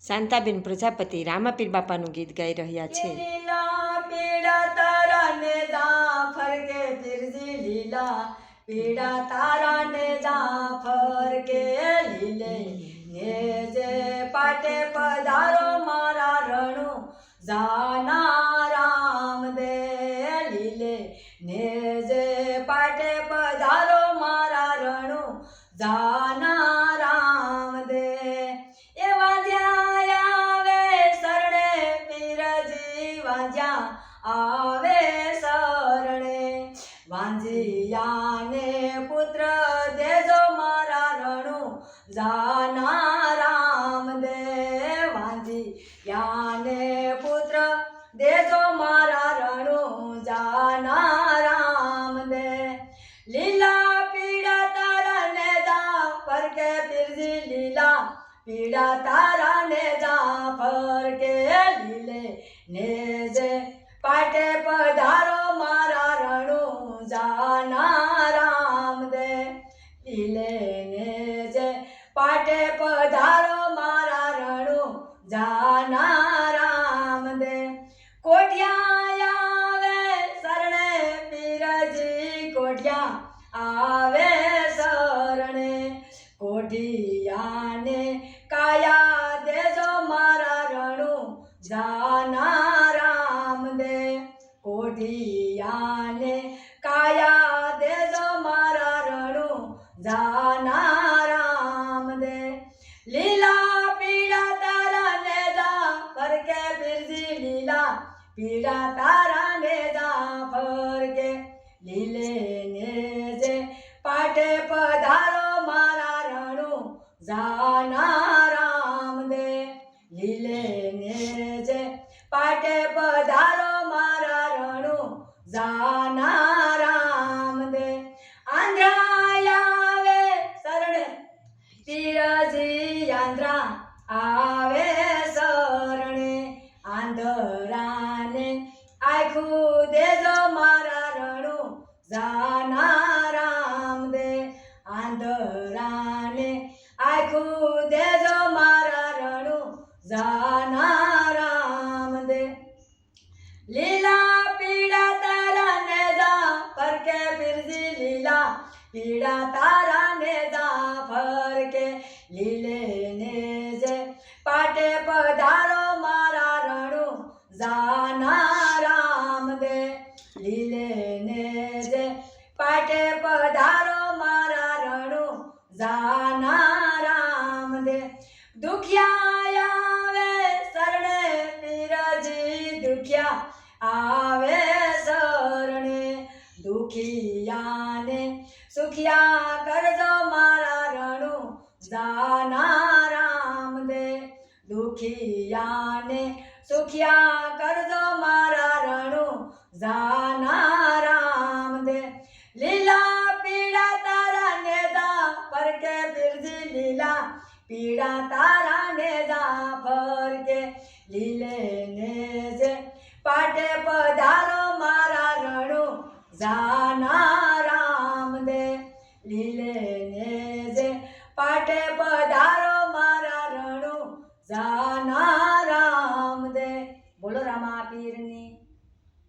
શાંતાબેન પ્રજાપતિ રામાપીર બાપાનું ગીત ગાઈ રહ્યા છે। લીલા પીળા તારા ને જાફર કે પીરજી લીલા પીળા તારા ને જાફર કે લીલે ને જે પાટે પધારો મારા રણુ જાના રામ દે લીલે ને જે પાટે પધારો મારા રણુ જાના રામ દે એવા જ્યાં આવે શરણે પીરજી વાંજ્યા આવે શરણે વાંજિયાને પુત્ર દેજો મારા રણુ જાના રામ દે વાંજિયાને પુત્ર દેજો મારા રણુ જાના રામ દે લીલા પીળા તારા ને જાફર કે પીરજી લીલા પીળા તારા ને જાફર કે લીલે ને જે પાટે પધારો મારા રણુ જાના રામ દે લીલે ને જે પાટે પધારો મારા રણુ જાના રામ દે કોઠિયા આવે શરણે પીરજી કોઠિયા આવે શરણે કોઠિયાને કાયા દેજો મારા રણુ જાના રામ દે કોઠિયાને કાયા દેજો મારા રણુ જાના રામ દે લીલા પીળા તારા ને જાફર કે પીરજી લીલા પીળા તારા ને જાફર કે લીલે ને જે પાટે પધારો મારા રણુ જાના રામ દે લીલે ને જે પાટે પધારો મારા રણુ જાના રામ દે આંધ્રા આવે શરણે પીરજી આંધ્રા આવે શરણે આંધરાને આખું દેજો મારા રણુ જાના રામ દે આંધરાને આખું દેજો મારા રણુ જાના રામ દે લીલા પીળા તારા ને જાફર કે પીરજી લીલા પીળા તારા ને જાફર કે લીલે ને જે પાટે પધારો મારા રણુ જાના રામ દે લીલે ને જે પાટે પધારો મારા રણુ જાના રામ દે દુખિયા આવે શરણે પીરજી દુખિયા આવે શરણે દુખિયાને સુખિયા કરજો મારા રણુ જાના રામ દે દુખિયાને સુખિયા કરજો મારા રણુ જાના રામ દે લીલા પીળા તારા ને જાફર કે પીરજી લીલા પીળા તારા ને જાફર કે લીલે ને જે પાટે પધારો મારા રણુ જાના